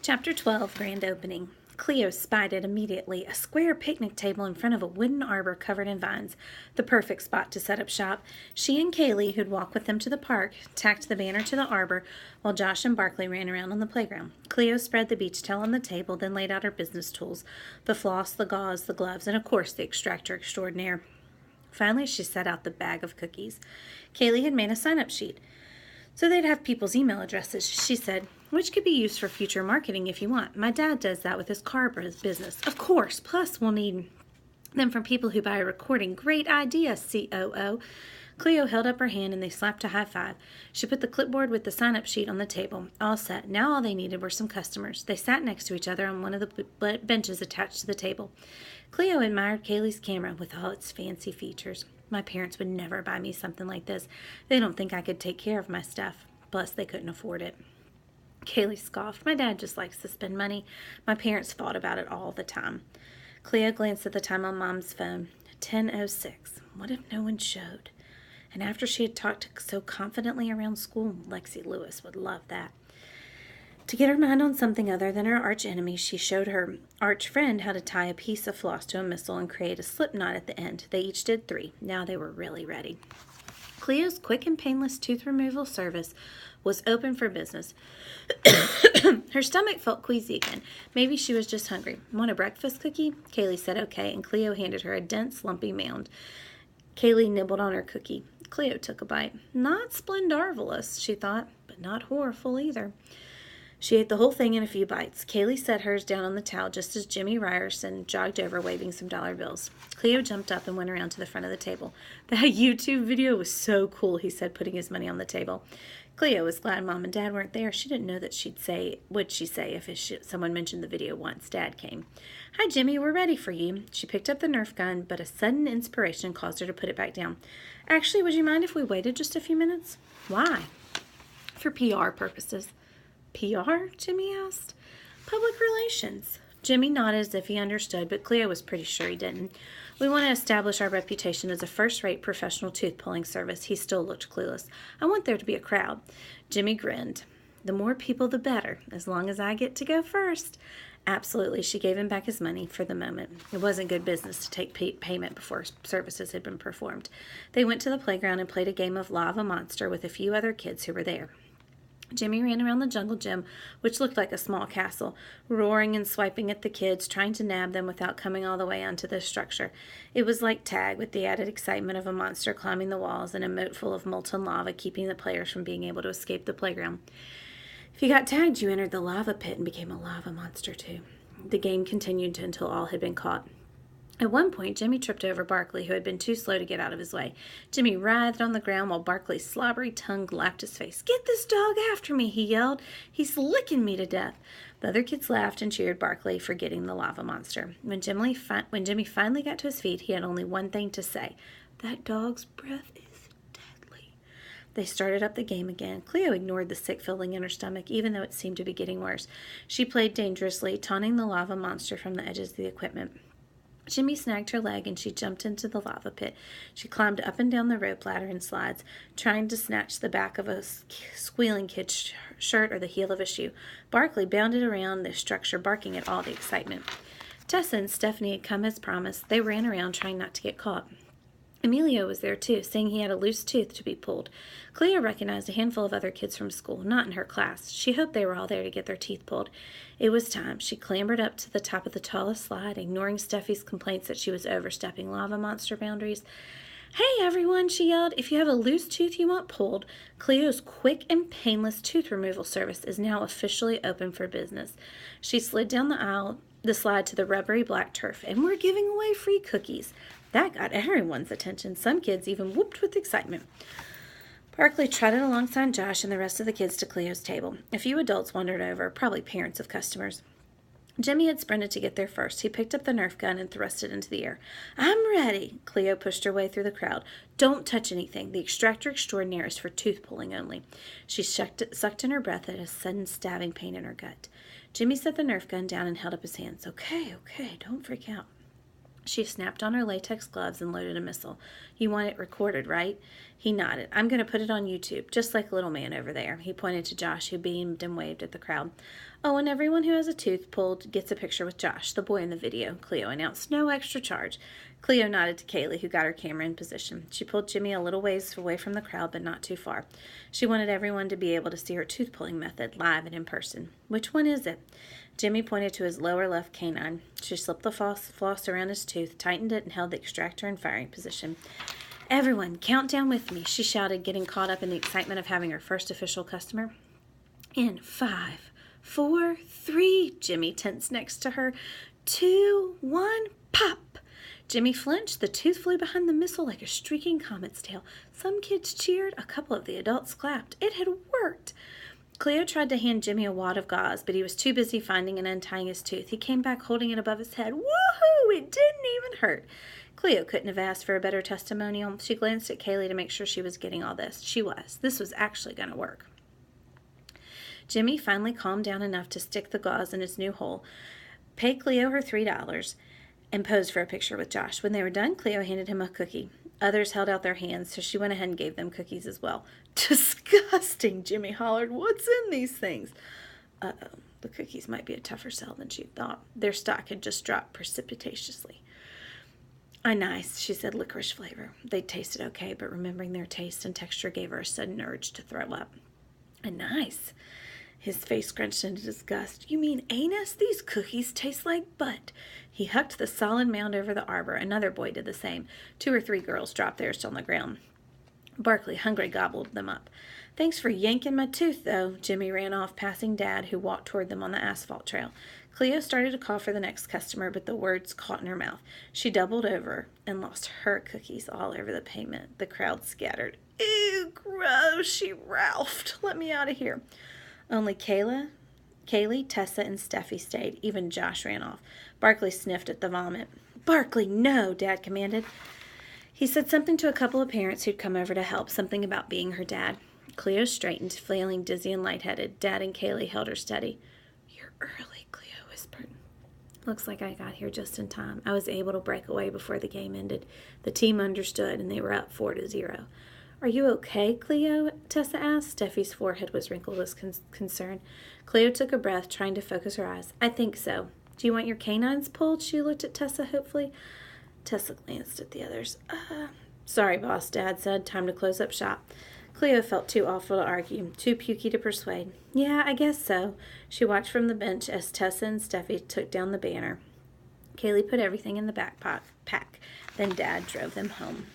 Chapter 12, Grand Opening. Cleo spied it immediately, a square picnic table in front of a wooden arbor covered in vines, the perfect spot to set up shop. She and Kaylee, who'd walk with them to the park, tacked the banner to the arbor, while Josh and Barkley ran around on the playground. Cleo spread the beach towel on the table, then laid out her business tools, the floss, the gauze, the gloves, and of course the extractor extraordinaire. Finally, she set out the bag of cookies. Kaylee had made a sign-up sheet, so they'd have people's email addresses, she said, which could be used for future marketing if you want. My dad does that with his car business. Of course, plus we'll need them from people who buy a recording. Great idea, COO. Cleo held up her hand and they slapped a high five. She put the clipboard with the sign-up sheet on the table. All set. Now all they needed were some customers. They sat next to each other on one of the benches attached to the table. Cleo admired Kaylee's camera with all its fancy features. My parents would never buy me something like this. They don't think I could take care of my stuff. Plus, they couldn't afford it. Kaylee scoffed. My dad just likes to spend money. My parents fought about it all the time. Cleo glanced at the time on Mom's phone. 10:06. What if no one showed? And after she had talked so confidently around school, Lexi Lewis would love that. To get her mind on something other than her arch enemy, she showed her arch friend how to tie a piece of floss to a missile and create a slip knot at the end. They each did 3. Now they were really ready. Cleo's quick and painless tooth removal service was open for business. Her stomach felt queasy again. Maybe she was just hungry. Want a breakfast cookie? Kaylee said okay, and Cleo handed her a dense, lumpy mound. Kaylee nibbled on her cookie. Cleo took a bite. Not splendarvelous, she thought, but not horrible either. She ate the whole thing in a few bites. Kaylee set hers down on the towel just as Jimmy Ryerson jogged over waving some dollar bills. Cleo jumped up and went around to the front of the table. That YouTube video was so cool, he said, putting his money on the table. Cleo was glad Mom and Dad weren't there. She didn't know that would she say if someone mentioned the video once Dad came. Hi, Jimmy, we're ready for you. She picked up the Nerf gun, but a sudden inspiration caused her to put it back down. Actually, would you mind if we waited just a few minutes? Why? For PR purposes. PR? Jimmy asked. Public relations. Jimmy nodded as if he understood, but Cleo was pretty sure he didn't. We want to establish our reputation as a first-rate professional tooth-pulling service. He still looked clueless. I want there to be a crowd. Jimmy grinned. The more people, the better, as long as I get to go first. Absolutely, she gave him back his money for the moment. It wasn't good business to take payment before services had been performed. They went to the playground and played a game of Lava Monster with a few other kids who were there. Jimmy ran around the jungle gym, which looked like a small castle, roaring and swiping at the kids, trying to nab them without coming all the way onto the structure. It was like tag, with the added excitement of a monster climbing the walls and a moat full of molten lava keeping the players from being able to escape the playground. If you got tagged, you entered the lava pit and became a lava monster too. The game continued until all had been caught. At one point, Jimmy tripped over Barkley, who had been too slow to get out of his way. Jimmy writhed on the ground while Barkley's slobbery tongue lapped his face. Get this dog after me, he yelled. He's licking me to death. The other kids laughed and cheered Barkley for getting the lava monster. When Jimmy finally got to his feet, he had only one thing to say. That dog's breath is deadly. They started up the game again. Cleo ignored the sick feeling in her stomach, even though it seemed to be getting worse. She played dangerously, taunting the lava monster from the edges of the equipment. Jimmy snagged her leg and she jumped into the lava pit. She climbed up and down the rope ladder and slides, trying to snatch the back of a squealing kid's shirt or the heel of a shoe. Barkley bounded around the structure, barking at all the excitement. Tessa and Stephanie had come as promised. They ran around trying not to get caught. Emilio was there too, saying he had a loose tooth to be pulled. Cleo recognized a handful of other kids from school, not in her class. She hoped they were all there to get their teeth pulled. It was time. She clambered up to the top of the tallest slide, ignoring Steffi's complaints that she was overstepping lava monster boundaries. Hey, everyone, she yelled. If you have a loose tooth you want pulled, Cleo's quick and painless tooth removal service is now officially open for business. She slid down the slide to the rubbery black turf, and we're giving away free cookies. That got everyone's attention. Some kids even whooped with excitement. Barkley trotted alongside Josh and the rest of the kids to Cleo's table. A few adults wandered over, probably parents of customers. Jimmy had sprinted to get there first. He picked up the Nerf gun and thrust it into the air. I'm ready. Cleo pushed her way through the crowd. Don't touch anything. The extractor extraordinaire is for tooth pulling only. She sucked in her breath at a sudden stabbing pain in her gut. Jimmy set the Nerf gun down and held up his hands. Okay, don't freak out. She snapped on her latex gloves and loaded a missile. You want it recorded, right? He nodded. I'm going to put it on YouTube, just like little man over there. He pointed to Josh, who beamed and waved at the crowd. Oh, and everyone who has a tooth pulled gets a picture with Josh, the boy in the video, Cleo announced. No extra charge. Cleo nodded to Kaylee, who got her camera in position. She pulled Jimmy a little ways away from the crowd, but not too far. She wanted everyone to be able to see her tooth-pulling method live and in person. Which one is it? Jimmy pointed to his lower left canine. She slipped the floss around his tooth, tightened it, and held the extractor in firing position. Everyone, count down with me, she shouted, getting caught up in the excitement of having her first official customer. In 5, 4, 3, Jimmy tensed next to her. 2, 1, pop! Jimmy flinched. The tooth flew behind the missile like a streaking comet's tail. Some kids cheered. A couple of the adults clapped. It had worked. Cleo tried to hand Jimmy a wad of gauze, but he was too busy finding and untying his tooth. He came back holding it above his head. Woohoo! It didn't even hurt. Cleo couldn't have asked for a better testimonial. She glanced at Kaylee to make sure she was getting all this. She was. This was actually going to work. Jimmy finally calmed down enough to stick the gauze in his new hole, pay Cleo her $3, and posed for a picture with Josh. When they were done, Cleo handed him a cookie. Others held out their hands, so she went ahead and gave them cookies as well. Disgusting, Jimmy hollered. What's in these things? Uh-oh, the cookies might be a tougher sell than she thought. Their stock had just dropped precipitously. Nice, she said, licorice flavor. They tasted okay, but remembering their taste and texture gave her a sudden urge to throw up. Nice. His face scrunched into disgust. You mean anus? These cookies taste like butt. He hucked the solid mound over the arbor. Another boy did the same. 2 or 3 girls dropped theirs on the ground. Barkley, hungry, gobbled them up. Thanks for yanking my tooth, though. Jimmy ran off, passing Dad, who walked toward them on the asphalt trail. Cleo started to call for the next customer, but the words caught in her mouth. She doubled over and lost her cookies all over the pavement. The crowd scattered. Ew, gross, she ralphed. Let me out of here. Only Kaylee, Tessa, and Steffi stayed. Even Josh ran off. Barkley sniffed at the vomit. Barkley, no, Dad commanded. He said something to a couple of parents who'd come over to help, something about being her dad. Cleo straightened, feeling dizzy and lightheaded. Dad and Kaylee held her steady. You're early, Cleo whispered. Looks like I got here just in time. I was able to break away before the game ended. The team understood, and they were up 4-0. Are you okay, Cleo? Tessa asked. Steffi's forehead was wrinkled with concern. Cleo took a breath, trying to focus her eyes. I think so. Do you want your canines pulled? She looked at Tessa hopefully. Tessa glanced at the others. Sorry, boss, Dad said. Time to close up shop. Cleo felt too awful to argue, too pukey to persuade. Yeah, I guess so. She watched from the bench as Tessa and Steffi took down the banner. Kaylee put everything in the backpack. Then Dad drove them home.